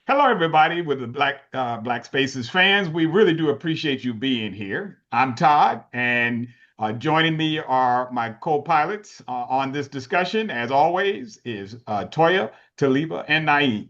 Hello, everybody, with the Black Spaces fans. We really do appreciate you being here. I'm Todd, and joining me are my co-pilots on this discussion, as always, is Toya, Talieba, and Naeem.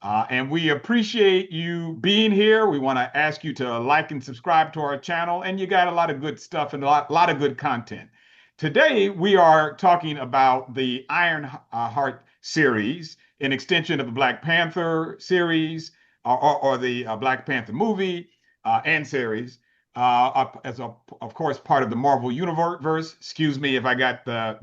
And we appreciate you being here. We want to ask you to like and subscribe to our channel, and you got a lot of good stuff and a lot of good content. Today, we are talking about the Ironheart series, an extension of the Black Panther series or the Black Panther movie and series, of course, part of the Marvel Universe. Excuse me if I got the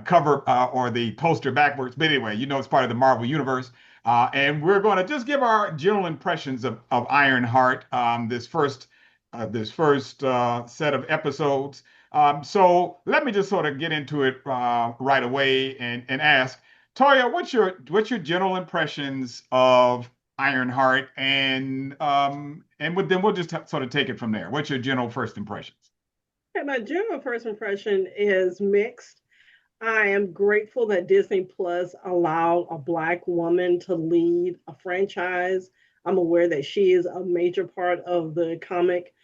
cover or the poster backwards, but anyway, it's part of the Marvel Universe. And we're going to just give our general impressions of Ironheart this first set of episodes. So let me just sort of get into it right away and ask Toya, what's your general impressions of Ironheart, and then we'll just sort of take it from there. What's your general first impressions? Okay, my general first impression is mixed. I am grateful that Disney Plus allowed a Black woman to lead a franchise. I'm aware that she is a major part of the comic,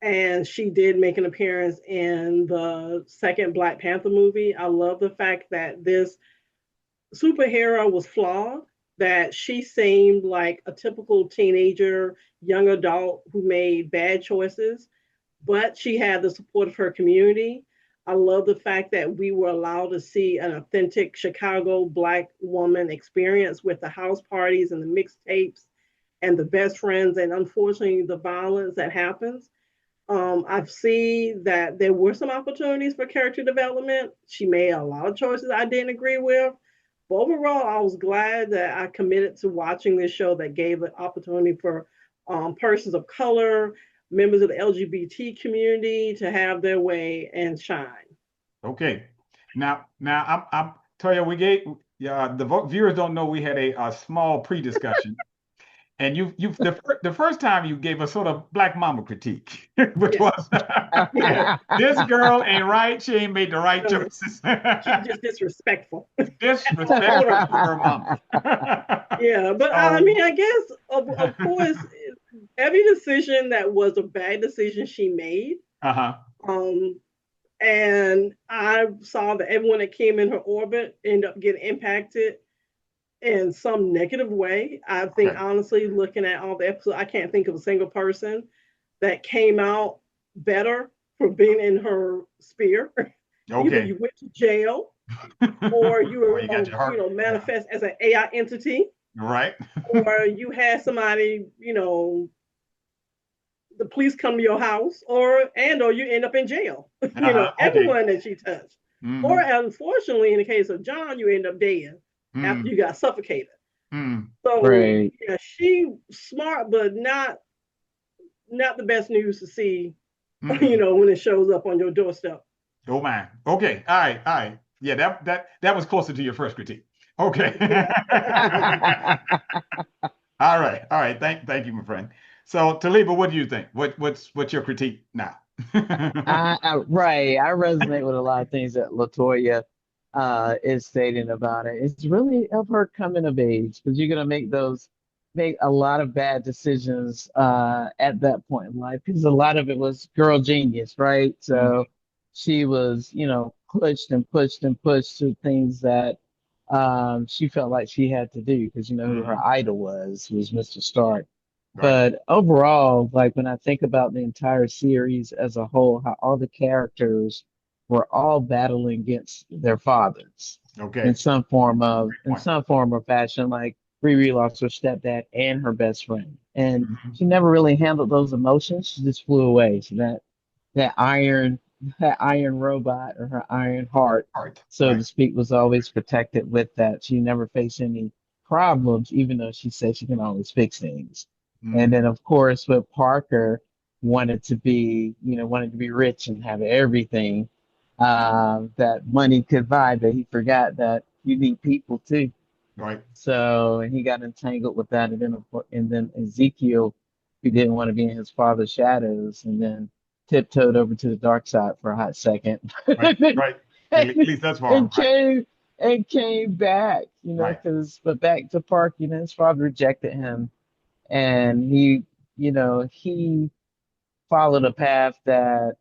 and she did make an appearance in the second Black Panther movie. I love the fact that this superhero was flawed, that she seemed like a typical teenager, young adult who made bad choices, but she had the support of her community. I love the fact that we were allowed to see an authentic Chicago Black woman experience with the house parties and the mixtapes and the best friends, and unfortunately, the violence that happens. I've seen that there were some opportunities for character development. She made a lot of choices I didn't agree with. But overall, I was glad that I committed to watching this show that gave an opportunity for persons of color, members of the LGBT community to have their way and shine. Okay. Now, I'm Toya. We gave viewers don't know we had a small pre-discussion. And the first time you gave a sort of Black Mama critique, which Yes, was yes. this girl ain't right. She ain't made the right No, choices. she's just disrespectful. Disrespectful to her mama. Yeah, but I So, mean, I guess of course, every decision that was a bad decision she made. uh-huh. Um, and I saw that everyone that came in her orbit ended up getting impacted in some negative way. I think Okay. honestly, looking at all the episodes, I can't think of a single person that came out better for being in her sphere. Either Okay. you went to jail or you Or were, you got your heart. Yeah. manifest as an AI entity, Right. or you had somebody, the police come to your house, or you end up in jail. Okay. Everyone that she touched. Or Hmm. unfortunately, in the case of John, you end up dead after Hmm. you got suffocated. Hmm. So Right. yeah, she smart, but not the best news to see, Hmm. when it shows up on your doorstep. Oh man. Okay. All right. All right. Yeah, that was closer to your first critique. Okay. Yeah. All right. All right. Thank you, my friend. So Taliba, what do you think? What's your critique now? right. I resonate with a lot of things that Latoya is stating about it. It's really of her coming of age because you're gonna make a lot of bad decisions at that point in life because a lot of it was girl genius, right? Mhm. So she was, pushed and pushed and pushed to things that she felt like she had to do because you know who her Mhm. idol was Mr. Stark. Right. But overall, like when I think about the entire series as a whole, how all the characters were all battling against their fathers Okay. Great in point. some form or fashion, like Riri lost her stepdad and her best friend. And Mhm. she never really handled those emotions. She just flew away. So that iron that iron robot or her iron heart, Art. so Right. to speak, was always protected with that. She never faced any problems, even though she said she can always fix things. And Mhm. then of course with Parker wanted to be rich and have everything that money could buy, but he forgot that you need people too. Right. So, and he got entangled with that, and then Ezekiel, who didn't want to be in his father's shadows, and then tiptoed over to the dark side for a hot second, Right. Right. At and, least that's far. and Right. came and came back, Right. but back to Park, his father rejected him, and he followed a path that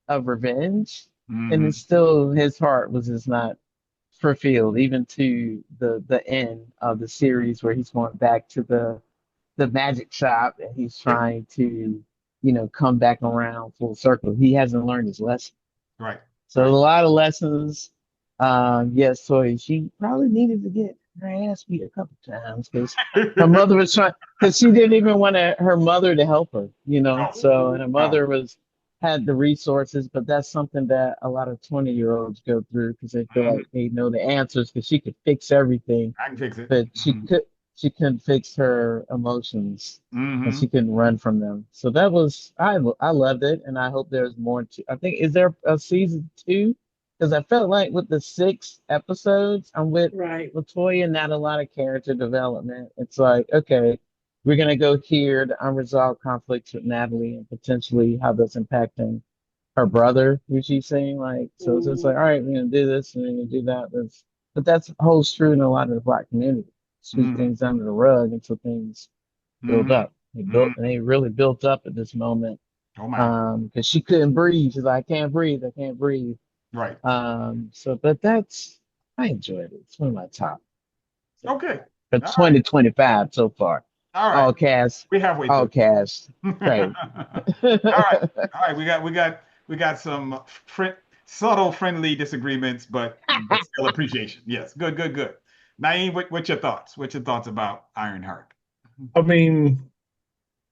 of revenge, and Hmm. it's still his heart was just not fulfilled, even to the end of the series where he's going back to the magic shop and he's Yep. trying to, come back around full circle. He hasn't learned his lesson. Right. So a Right. lot of lessons. Yes, Toya, she probably needed to get her ass beat a couple times because her mother was trying, because she didn't even want her mother to help her, No. So, and her No. mother had the resources, but that's something that a lot of 20-year-olds go through because they feel Hmm. like they know the answers because she could fix everything, I can fix it. but Hmm. she couldn't fix her emotions and Hmm. she couldn't run from them. So that was I loved it, and I hope there's more to. I think is there a season two? Because I felt like with the 6 episodes, I'm with Right. Latoya, not a lot of character development. It's like, okay, we're gonna go here, the unresolved conflicts with Natalie and potentially how that's impacting her brother, who she's saying, like, so it's just like, Mhm. all right, we're gonna do this and we're gonna do that. But that's holds true in a lot of the black community. Sweep Hmm. things under the rug until things build Hmm. up. And they really built up at this moment. Oh my. Because she couldn't breathe. She's like, I can't breathe, I can't breathe. Right. But I enjoyed it. It's one of my top Okay. for All right. 2025 so far. All right. All cast, We're halfway all through. cast. All Right. right. All right. We got some subtle friendly disagreements, but still appreciation. Yes. Good, good, good. Naeem, what's your thoughts? What's your thoughts about Ironheart? I mean,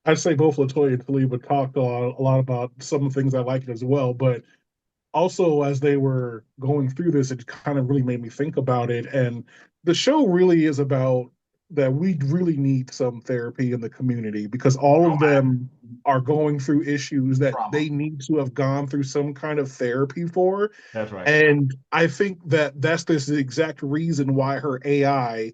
I'd say both Latoya and Talieba talked a lot about some of the things I liked as well, but also as they were going through this, it kind of really made me think about it. And the show really is about that we really need some therapy in the community because all Oh of my. them are going through issues that Trauma. they need to have gone through some kind of therapy for. That's right. And I think that that's this exact reason why her AI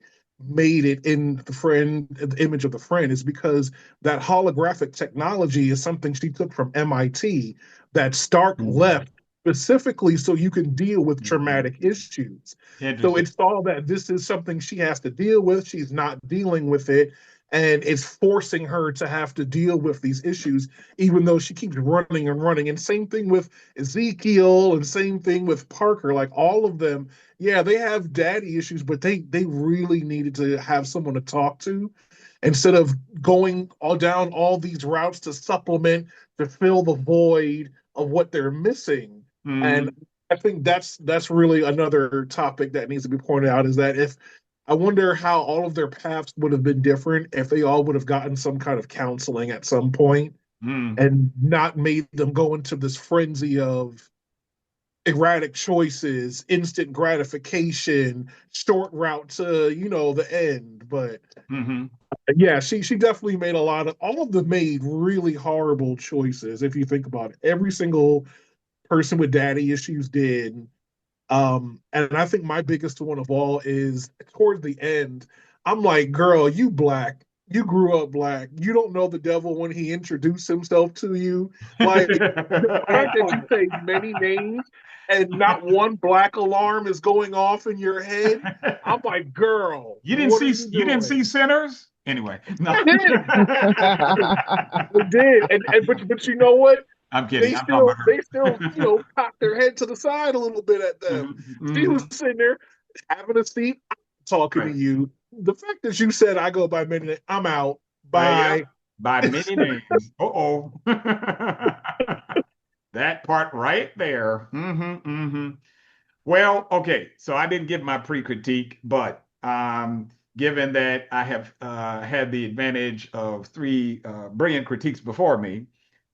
made it in the image of the friend is because that holographic technology is something she took from MIT that Stark Mhm. left specifically so you can deal with Mhm. traumatic issues. So Interesting. it's all that this is something she has to deal with. She's not dealing with it. And it's forcing her to have to deal with these issues, even though she keeps running and running. And same thing with Ezekiel, and same thing with Parker. Like all of them, yeah, they have daddy issues, but they really needed to have someone to talk to instead of going all down all these routes to supplement to fill the void of what they're missing. And Hmm. I think that's really another topic that needs to be pointed out is that if I wonder how all of their paths would have been different if they all would have gotten some kind of counseling at some point Hmm. and not made them go into this frenzy of erratic choices, instant gratification, short route to, the end. But Hmm. yeah, she definitely made a lot of all of them made really horrible choices if you think about it. Every single person with daddy issues did. And I think my biggest one of all is toward the end. I'm like, girl, you black. You grew up black. You don't know the devil when he introduced himself to you. Like the That fact that you part. say many names and not one black alarm is going off in your head. I'm like, girl, You didn't what are see you you didn't see doing? Sinners? Anyway, no. I did. I did. But you know what? I'm kidding. they I'm talking still about her. they still cock their head to the side a little bit at them. She was Hmm. sitting there having a seat, talking to Right. you. The fact that you said I go by minute, I'm out. Yep. Bye. By many names. Uh-oh. That part right there. Well, okay. So I didn't give my pre-critique, but given that I have had the advantage of three brilliant critiques before me,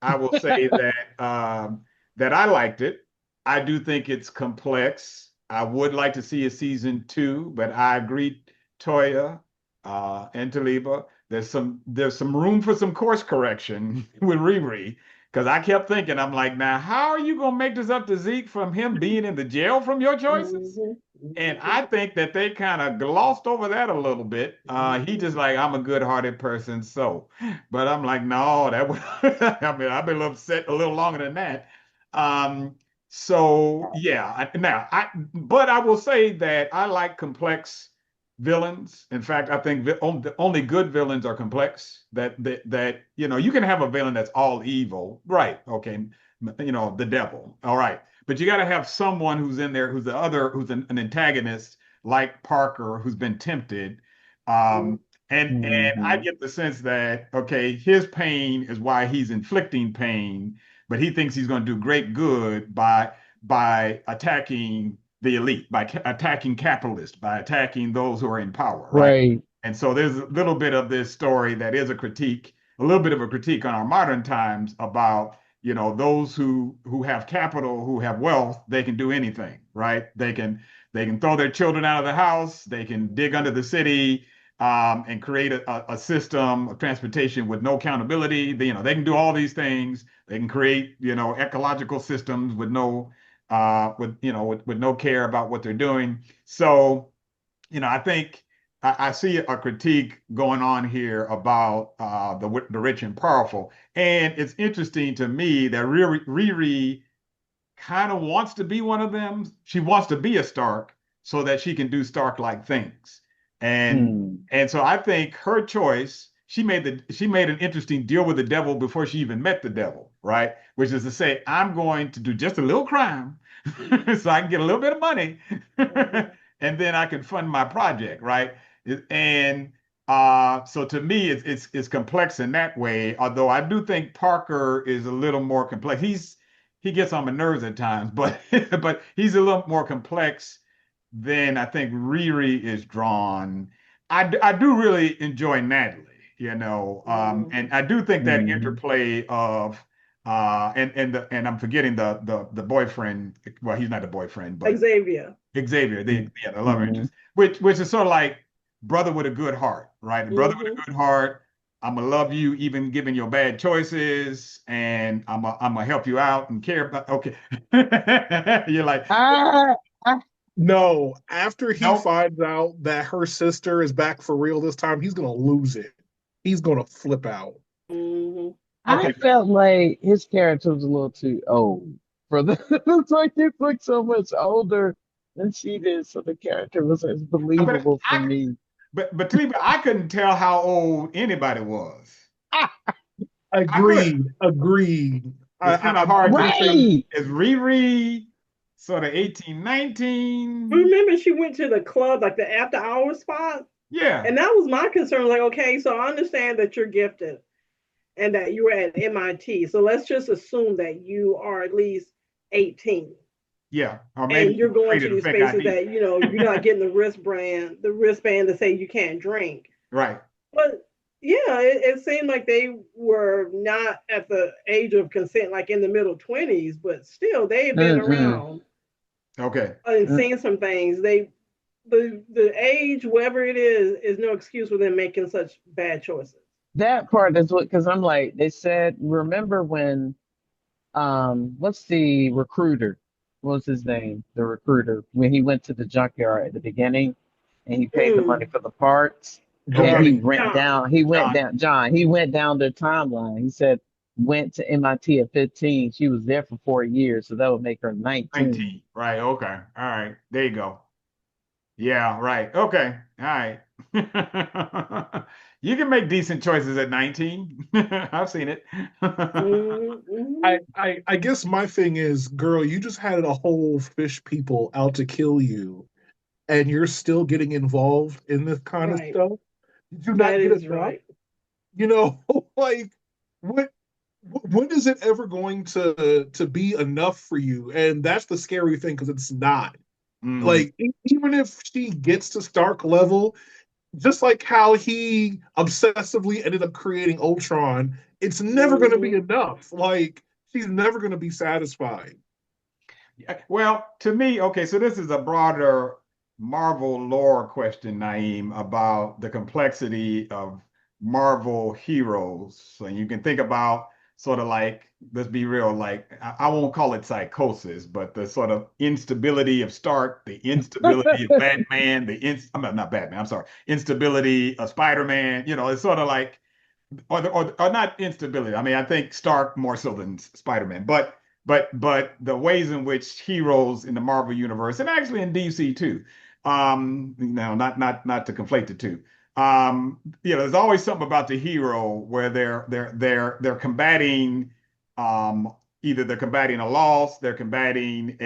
I will say that I liked it. I do think it's complex. I would like to see a season two, but I agree, Toya and Talieba. There's some room for some course correction with Riri. Because I kept thinking, I'm like, now, how are you going to make this up to Zeke from him being in the jail from your choices? Mhm. And I think that they kind of glossed over that a little bit. He just Mhm. like, I'm a good-hearted person, so. But I'm like, no, that would, I mean, I've been upset a little longer than that. Um, So yeah, but I will say that I like complex villains. In fact, I think the only good villains are complex. That you can have a villain that's all evil, right? Okay, the devil, all right. But you got to have someone who's in there who's an antagonist like Parker who's been tempted. Um, and I Hmm. get the sense that okay, his pain is why he's inflicting pain, but he thinks he's going to do great good by attacking the elite, by attacking capitalists, by attacking those who are in power, right? Right. And so there's a little bit of this story that is a critique, a little bit of a critique on our modern times about, those who have capital, who have wealth, they can do anything, right? They can throw their children out of the house, they can dig under the city, and create a system of transportation with no accountability. They can do all these things. They can create, ecological systems with no with no care about what they're doing. So, I think I see a critique going on here about the rich and powerful. And it's interesting to me that Riri kind of wants to be one of them. She wants to be a Stark so that she can do Stark-like things. And Mm. and so I think her choice, she made an interesting deal with the devil before she even met the devil, right? Which is to say, I'm going to do just a little crime so I can get a little bit of money Mhm. and then I can fund my project, right? And so to me, it's complex in that way. Although I do think Parker is a little more complex. He gets on my nerves at times, but but he's a little more complex than I think Riri is drawn. I do really enjoy Natalie, and I do think that Hmm. interplay of and I'm forgetting the boyfriend. Well, he's not a boyfriend, but Xavier. Xavier, the love Hmm. interest, which is sort of like brother with a good heart, right? Brother with Hmm. a good heart. I'm gonna love you even given your bad choices, and I'm gonna help you out and care about. Okay, you're like, I, I, No, after he nope. finds out that her sister is back for real this time, he's gonna lose it. He's gonna flip out. Hmm. I Okay, felt like his character was a little too old for the. It's like he looked so much older than she did, so the character wasn't as but believable for I me. but Talieba, I couldn't tell how old anybody was. I couldn't. Agreed. Agreed. It's kind of I'm hard to with say. you. Right. Is Riri sort of 18, 19? Remember, she went to the club, like the after hour spot, Yeah, and that was my concern. Like, okay, so I understand that you're gifted and that you were at MIT, so let's just assume that you are at least 18, yeah. Or maybe and you you're going to created a these fake spaces ID. that you're not getting the wristband to say you can't drink. Right. But yeah, it seemed like they were not at the age of consent, like in the middle 20s, but still they've been Mm-mm. around Okay. and Mm. seen some things. The age, whatever it is no excuse for them making such bad choices. That part is what, because I'm like, they said, remember when, what's the recruiter? What's his name? The recruiter, when he went to the junkyard at the beginning and he paid the money Mm, for the parts. Then Okay. he Johnny. went John. down, he went John, down, John, he went down the timeline. He said, went to MIT at 15. She was there for 4 years, so that would make her 19. 19. Right. Okay. All right. There you go. Yeah. Right. Okay. All right. You can make decent choices at 19. I've seen it. Mm-hmm. I guess my thing is, girl, you just had a whole fish people out to kill you, and you're still getting involved in this kind of Right. stuff. Did you not That get is enough? right. You know, like what when is it ever going to be enough for you? And that's the scary thing because it's not. Hmm. Like even if she gets to Stark level, just like how he obsessively ended up creating Ultron, it's never going to be Mm-hmm. enough. Like she's never going to be satisfied. Well, to me, okay, so this is a broader Marvel lore question, Naeem, about the complexity of Marvel heroes. So you can think about sort of like, let's be real, like I won't call it psychosis, but the sort of instability of Stark, the instability of Batman, I'm not Batman, I'm sorry, instability of Spider-Man. It's sort of like, or not instability. I mean, I think Stark more so than Spider-Man, but but the ways in which heroes in the Marvel universe and actually in DC too, not to conflate the two. There's always something about the hero where they're combating, either they're combating a loss, they're combating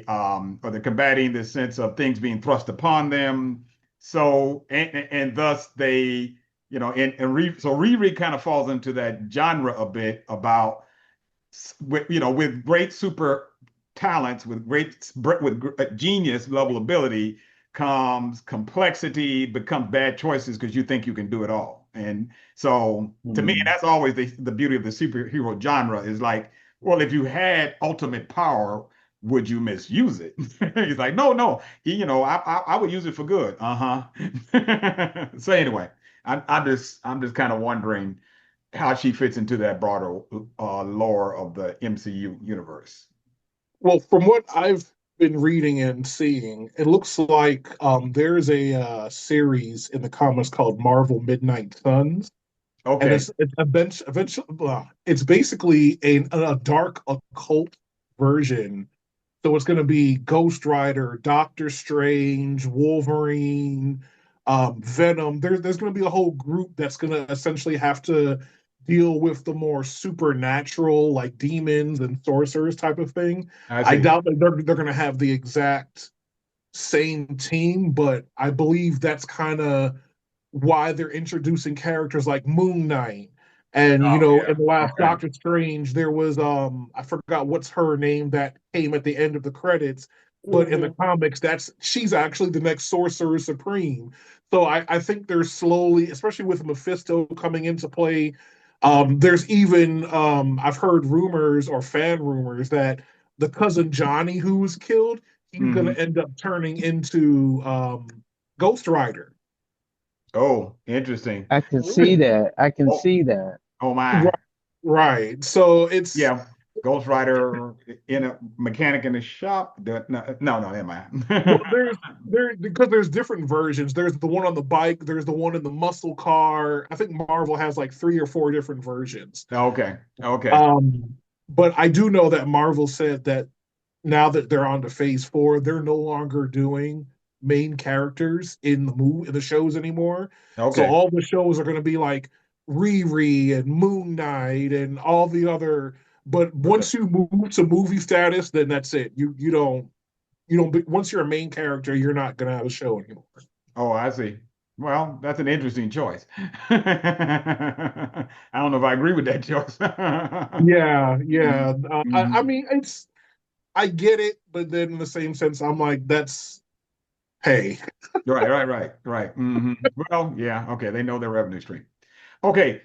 or they're combating the sense of things being thrust upon them. So and thus they, so Riri kind of falls into that genre a bit about with great super talents, with genius level ability comes complexity, becomes bad choices because you think you can do it all. And so to me, that's always the beauty of the superhero genre is like, well, if you had ultimate power, would you misuse it? He's like, no. I would use it for good. So anyway, I'm just kind of wondering how she fits into that broader lore of the MCU universe. Well, from what I've been reading and seeing, it looks like there's a series in the comics called Marvel Midnight Suns, and Okay. eventually it's basically a dark occult version. So it's going to be Ghost Rider, Doctor Strange, Wolverine, Venom. There's going to be a whole group that's going to essentially have to deal with the more supernatural, like demons and sorcerers type of thing. I I see. doubt that they're going to have the exact same team, but I believe that's kind of why they're introducing characters like Moon Knight. And Oh in the yeah. last Okay. Doctor Strange, there was I forgot what's her name that came at the end of the credits, but in the Hmm. comics, she's actually the next Sorcerer Supreme. So I think they're slowly, especially with Mephisto coming into play. There's even I've heard rumors or fan rumors that the cousin Johnny who was killed, he's gonna Hmm. end up turning into Ghost Rider. Oh, interesting. I can see Ooh. that. I can Oh, see that. oh Right, my. right. So it's Yeah. Ghost Rider in a mechanic in the shop. No, never well, mind. there because there's different versions. There's the one on the bike. There's the one in the muscle car. I think Marvel has like 3 or 4 different versions. Okay. Okay. Um, but I do know that Marvel said that now that they're on to Phase 4, they're no longer doing main characters in the shows anymore. So Okay. all the shows are going to be like Riri and Moon Knight and all the other. But Okay. once you move to movie status, then that's it. You don't once you're a main character, you're not going to have a show anymore. Oh, I see. Well, that's an interesting choice. I don't know if I agree with that choice. Yeah, yeah. I Mhm. mean, I get it, but then in the same sense, I'm like, that's hey. Right. Well, yeah, okay, they know their revenue stream. Okay,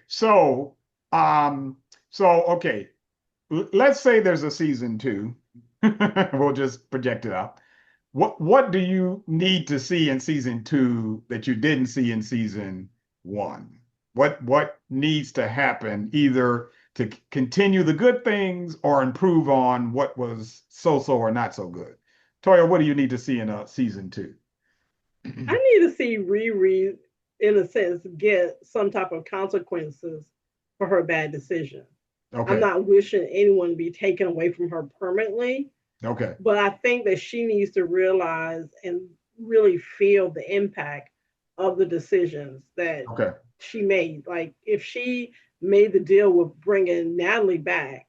um, okay, let's say there's a season two. We'll just project it out. What do you need to see in season two that you didn't see in season one? What needs to happen either to continue the good things or improve on what was so or not so good? Toya, what do you need to see in a season two? I need to see Riri, in a sense, get some type of consequences for her bad decision. I'm Okay. not wishing anyone to be taken away from her permanently, Okay. but I think that she needs to realize and really feel the impact of the decisions that Okay. she made. Like, if she made the deal with bringing Natalie back,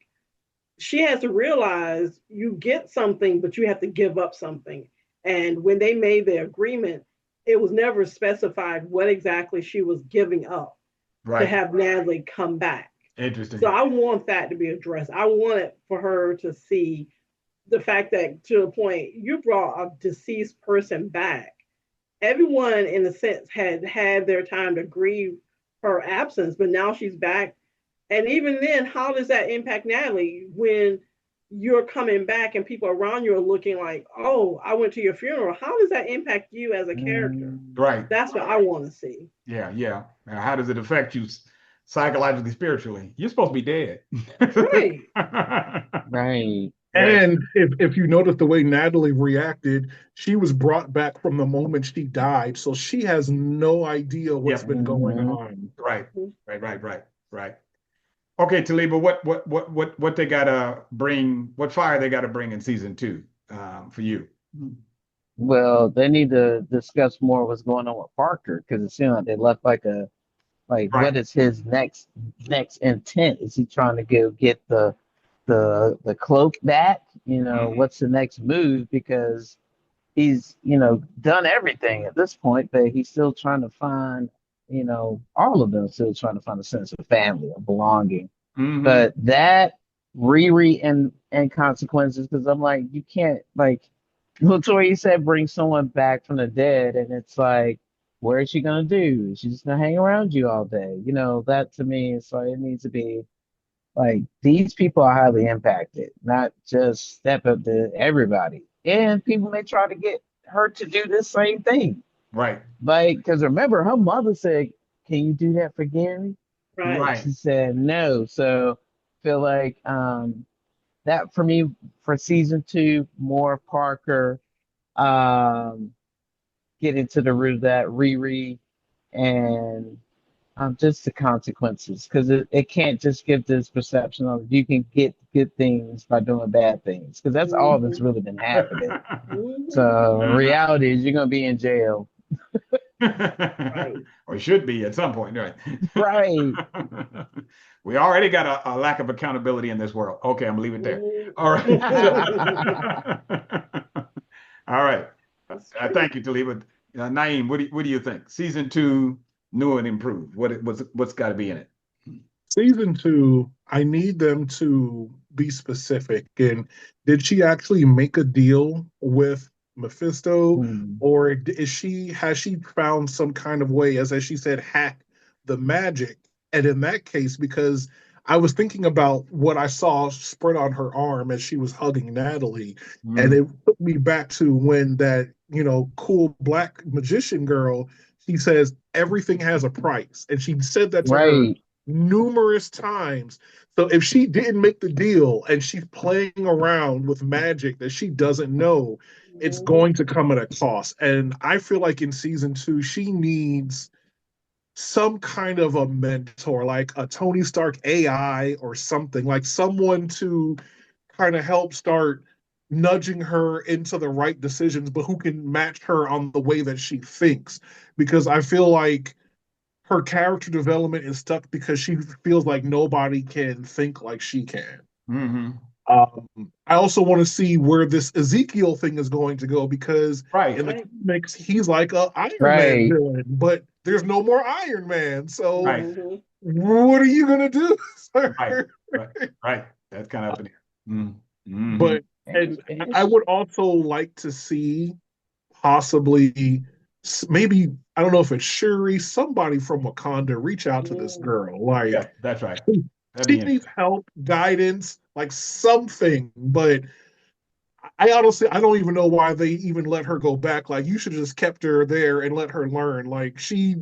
she has to realize you get something, but you have to give up something. And when they made the agreement, it was never specified what exactly she was giving up to Right. have Natalie come back. So Interesting. I want that to be addressed. I want it for her to see the fact that, to the point, you brought a deceased person back. Everyone, in a sense, had had their time to grieve her absence, but now she's back. And even then, how does that impact Natalie when you're coming back and people around you are looking like, oh, I went to your funeral? How does that impact you as a character? Right. That's what I want to see. Yeah. Now, how does it affect you psychologically, spiritually? You're supposed to be dead. Right. Right. Right. And if you notice the way Natalie reacted, she was brought back from the moment she died, so she has no idea what's Yep. been going Hmm. on. Right. Right. Okay, Talieba, what they gotta bring, what fire they gotta bring in season two, for you? Well, they need to discuss more what's going on with Parker because it seemed like they left like Right. what is his next intent? Is he trying to go get the cloak back? Mhm. What's the next move? Because he's done everything at this point, but he's still trying to find all of them still trying to find a sense of family, of belonging. Hmm. But that Riri and consequences, because I'm like, you can't like Latoya said, bring someone back from the dead, and it's like, what is she gonna do? She's just gonna hang around you all day. That to me is like it needs to be like these people are highly impacted, not just step up to everybody. And people may try to get her to do the same thing. Right. Like, because remember, her mother said, can you do that for Gary? Right. Right. She said no. So feel like that for me for season two, more Parker um get into the root of that Riri and just the consequences because it can't just give this perception of you can get good things by doing bad things because that's all that's Mhm. really been happening. Mhm. So reality is you're gonna be in jail. Right. Or should be at some point, right? Right. We already got a lack of accountability in this world. Okay, I'm gonna leave it there. All right. All right. It's true. Thank you, Talieba. Naeem, what do you think? Season two, new and improved. What's got to be in it? Season two, I need them to be specific. And did she actually make a deal with Mephisto, Hmm. or has she found some kind of way, as she said, hack the magic? And in that case, because I was thinking about what I saw spread on her arm as she was hugging Natalie, and Mm, it took me back to when that cool black magician girl. She says everything has a price, and she said that to her Right. numerous times. So if she didn't make the deal and she's playing around with magic that she doesn't know, it's Mhm. going to come at a cost. And I feel like in season two, she needs some kind of a mentor, like a Tony Stark AI or something, like someone to kind of help start nudging her into the right decisions, but who can match her on the way that she thinks. Because I feel like her character development is stuck because she feels like nobody can think like she can. hmm. Um, I also want to see where this Ezekiel thing is going to go because Right, in the Right. comics he's like a Iron Man Right. villain, but there's no more Iron Man. So right, Mhm. what are you gonna do, right, sir? right, right. That's kind of up in here. Mm, hmm. But And, and and I would also like to see possibly maybe I don't know if it's Shuri, somebody from Wakanda reach out to this Mhm. girl. Yeah, Like that's right. That'd she be needs interesting. help, guidance, like something. But I honestly, I don't even know why they even let her go back. Like you should have just kept her there and let her learn. Like she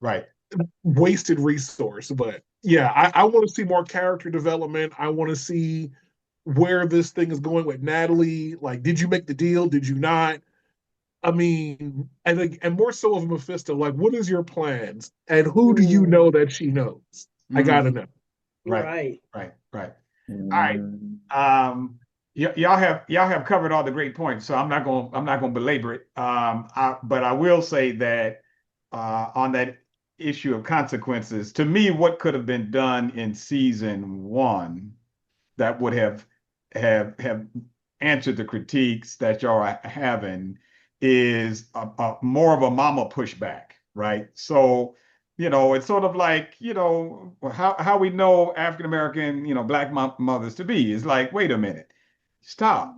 Right. wasted resource. But yeah, I want to see more character development. I want to see where this thing is going with Natalie. Like, did you make the deal? Did you not? I mean, and more so of Mephisto. Like, what is your plans? And who do you Mhm. know that she knows? I Hmm. gotta know. Right, Right. right, right. All right. mm, Y'all have covered all the great points, so I'm not gonna belabor it. But I will say that on that issue of consequences, to me, what could have been done in season one that would have answered the critiques that y'all are having is a more of a mama pushback, right? So, it's sort of like, how we know African American, black mothers to be is like, wait a minute, stop,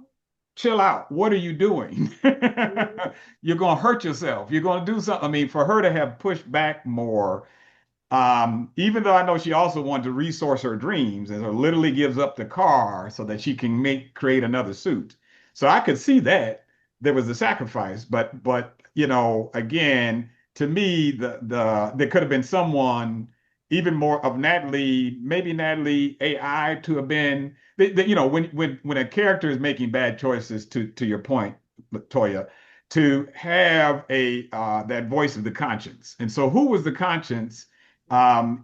chill out. What are you doing? Mhm. You're gonna hurt yourself. You're gonna do something. I mean, for her to have pushed back more, even though I know she also wanted to resource her dreams and so literally gives up the car so that she can create another suit. So I could see that there was a sacrifice, but again, to me, there could have been someone even more of Natalie, maybe Natalie AI to have been, when a character is making bad choices, to your point, Toya, to have a that voice of the conscience. And so, who was the conscience?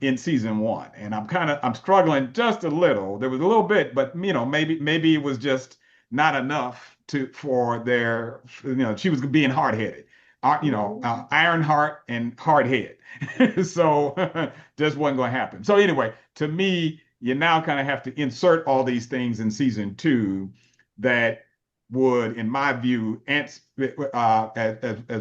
in season one, and I'm struggling just a little. There was a little bit, but maybe it was just not enough for their she was being hard headed, Ironheart and hard head, so just wasn't going to happen. So anyway, to me, you now kind of have to insert all these things in season two that would, in my view, as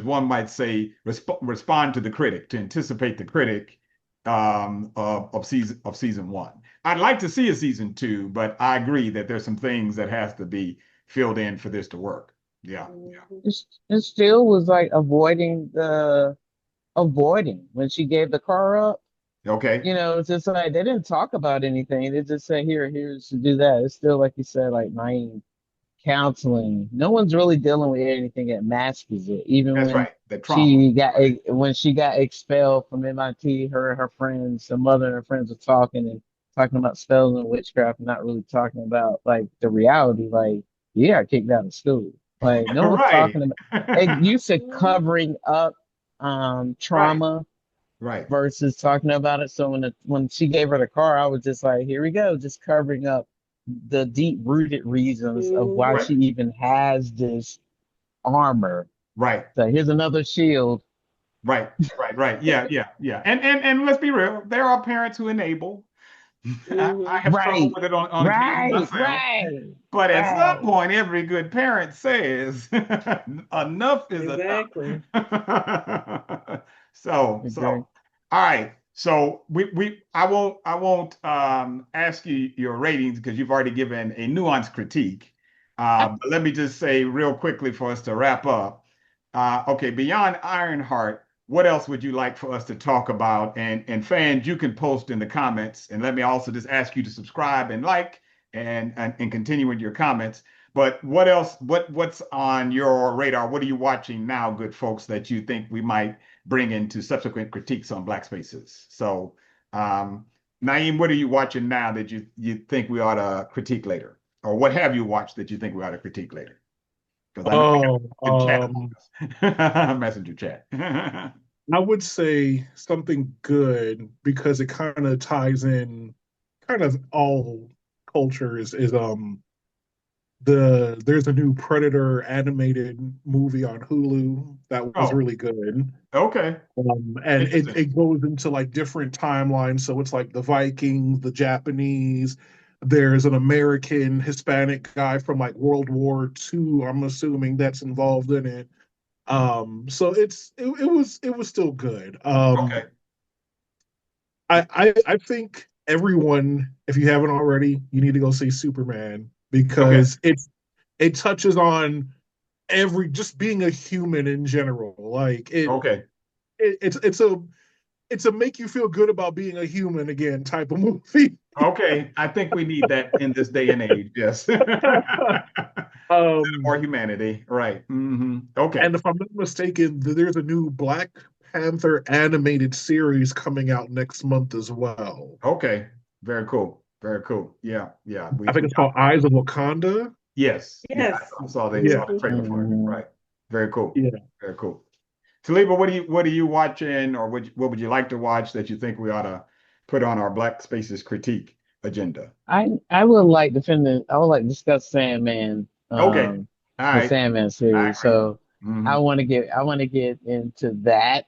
one might say, respond to the critic, to anticipate the critic of season one. I'd like to see a season two, but I agree that there's some things that has to be filled in for this to work. Yeah, yeah. It still was like avoiding when she gave the car up. Okay. It's just like they didn't talk about anything. They just said, here's to do that. It's still like you said, like naive counseling. No one's really dealing with anything that masks it. Even That's when right. The trauma. when she got expelled from MIT, her and her friends, her mother and her friends were talking about spells and witchcraft, and not really talking about like the reality. Like, you got kicked out of school. Like, no one's Right. talking about. They used to covering up Right. trauma Right. versus talking about it. So when she gave her the car, I was just like, here we go, just covering up the deep rooted reasons of why Right. she even has this armor. Right. So here's another shield. Right. Right. Right. Yeah. Yeah. Yeah. And let's be real. There are parents who enable. I have struggled Right, with it on occasion right, myself. right, But at some right. point, every good parent says enough is enough. Exactly. Agree. All right. So I won't ask you your ratings because you've already given a nuanced critique. But let me just say real quickly for us to wrap up. Okay, beyond Ironheart, what else would you like for us to talk about? And fans, you can post in the comments. And let me also just ask you to subscribe and like and continue with your comments. But what else? What's on your radar? What are you watching now, good folks, that you think we might bring into subsequent critiques on Black Spaces? So, Naeem, what are you watching now that you think we ought to critique later? Or what have you watched that you think we ought to critique later? Because I know Oh, we can chat about this. Messenger chat. I would say something good because it kind of ties in kind of all cultures is there's a new Predator animated movie on Hulu that was Oh, really good. okay. And it, Interesting. it goes into like different timelines. So it's like the Vikings, the Japanese, there's an American Hispanic guy from like World War II, I'm assuming that's involved in it. So it was still good. Okay. I think everyone, if you haven't already, you need to go see Superman Okay. because it touches on every just being a human in general. Like Okay. it's a make you feel good about being a human again type of movie. Okay. I think we need that in this day and age. Yes. More um, humanity. Right. Okay. and if I'm not mistaken, there's a new Black Panther animated series coming out next month as well. Okay. Very cool. Very cool. Yeah. Yeah. I think it's called Eyes of Wakanda. Yes. Yeah. Yes. I saw Yeah, the trailer for it. Mhm. Right. Very cool. yeah. Very cool. Talieba, what are you watching, or what would you like to watch that you think we ought to put on our Black Spaces critique agenda? I would like to finish. I would like to discuss Sandman, Okay. All the right. Sandman I series. agree. So Hmm. I want to get into that.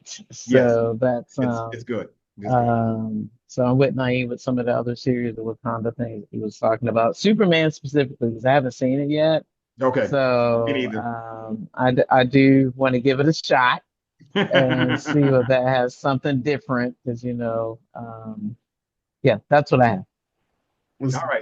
Yes. So that's It's good. It's good. so I'm with Naive with some of the other series of Wakanda things he was talking about. Superman specifically, because I haven't seen it yet. Okay. Me So neither. I do want to give it a shot and see what that has something different because yeah, that's what I have. All right.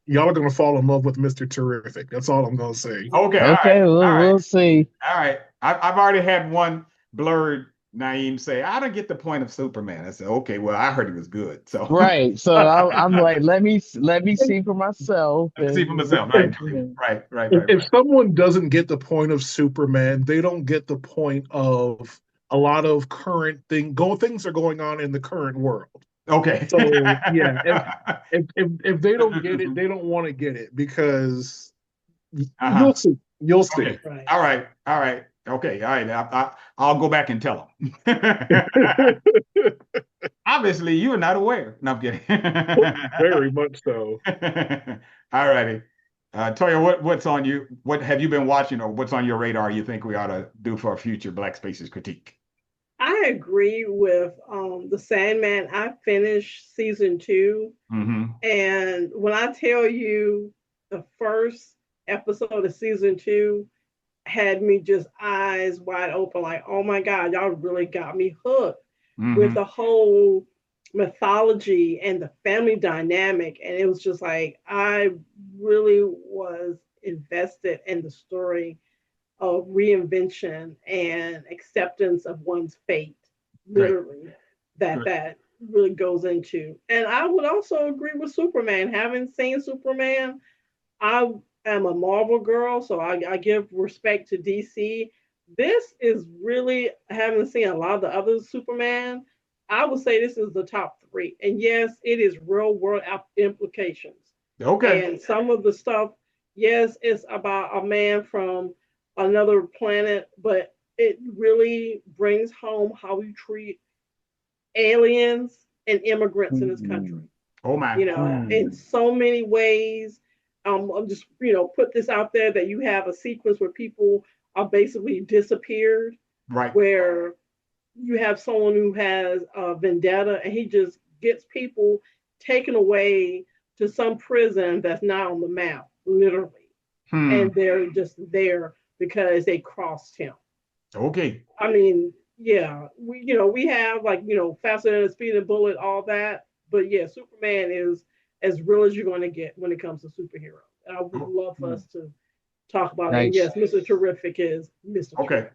Y'all are gonna fall in love with Mr. Terrific. That's all I'm gonna say. Okay. All right. Okay, All right. we'll see. All right. I've already had one blurred Naeem say, I don't get the point of Superman. I said, okay, well, I heard he was good. So Right. So I'm like, let me see for myself let me see for and myself. I If, agree. Right, right, if right, if right. someone doesn't get the point of Superman, they don't get the point of a lot of things are going on in the current world. Okay. So yeah, if they don't get it, they don't want to get it because Uh-huh. you'll see. You'll see. Okay. Right. All right. All right. Okay. All right. I'll go back and tell them. obviously you are not aware. No, I'm kidding. Very much so. All righty. Toya, what's on you? What have you been watching, or what's on your radar you think we ought to do for a future Black Spaces critique? I agree with the Sandman. I finished season 2, Mm-hmm. and when I tell you the first episode of season 2 had me just eyes wide open, like, oh my God, y'all really got me hooked with Mm-hmm. the whole mythology and the family dynamic. And it was just like, I really was invested in the story of reinvention and acceptance of one's fate, Great. literally, that Great. that really goes into. And I would also agree with Superman. Having seen Superman, I am a Marvel girl, so I give respect to DC. This is really, having seen a lot of the other Superman, I would say this is the top 3. And yes, it is real world implications. Okay. And some of the stuff, yes, it's about a man from another planet, but it really brings home how we treat aliens and immigrants in this country. Mm, Oh my. In mm. so many ways. I'm just, put this out there that you have a sequence where people are basically disappeared, Right. where you have someone who has a vendetta and he just gets people taken away to some prison that's not on the map, literally. Hmm. And they're just there because they crossed him. Okay. I mean, yeah, we have, like, faster than a speeding bullet, all that. But yeah, Superman is as real as you're going to get when it comes to superheroes. And I would Oh, love for us to talk about it. And Nice. yes, Mr. Terrific is Mr. okay. Terrific.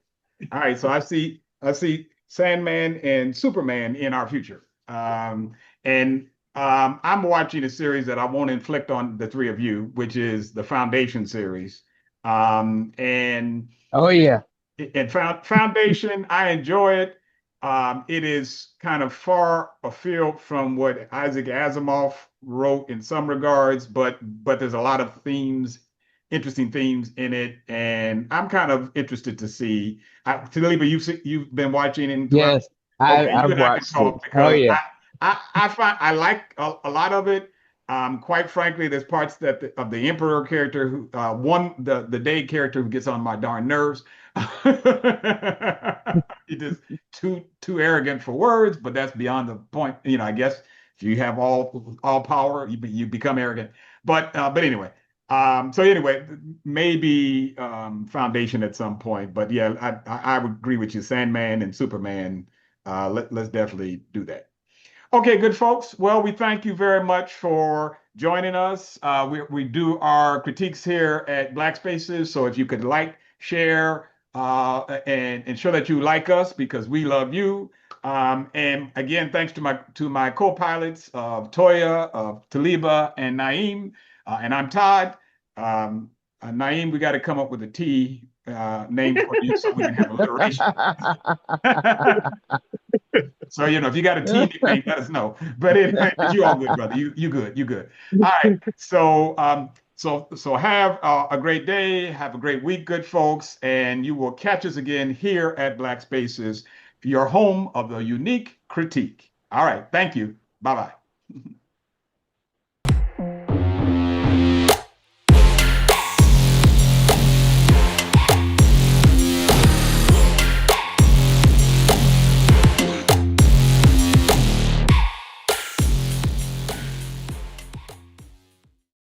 All right. So I see Sandman and Superman in our future. And I'm watching a series that I won't inflict on the three of you, which is the Foundation series. And Oh yeah. and Foundation, I enjoy it. It is kind of far afield from what Isaac Asimov wrote in some regards, but there's a lot of themes, interesting themes in it, and I'm kind of interested to see. Talieba, you've been watching and throughout. Yes. I Okay, you I've and I can watched it. talk Oh because yeah. I find I like a lot of it. Quite frankly, there's parts of the Emperor character who the Day character who gets on my darn nerves. He just too arrogant for words, but that's beyond the point. I guess if you have all power, you become arrogant. But anyway. So anyway, maybe Foundation at some point. But yeah, I would agree with you. Sandman and Superman. Let's definitely do that. Okay, good folks. Well, we thank you very much for joining us. We do our critiques here at Black Spaces. So if you could like, share, and ensure that you like us because we love you. And again, thanks to my co-pilots of Toya, of Talieba, and Naeem. And I'm Todd. Um, Naeem, we got to come up with a T name for you so we can have alliteration. So, if you got a T nickname, let us know. But you all good, brother. You good. You good. All right. So have a great day. Have a great week, good folks. And you will catch us again here at Black Spaces, your home of the unique critique. All right. Thank you. Bye bye.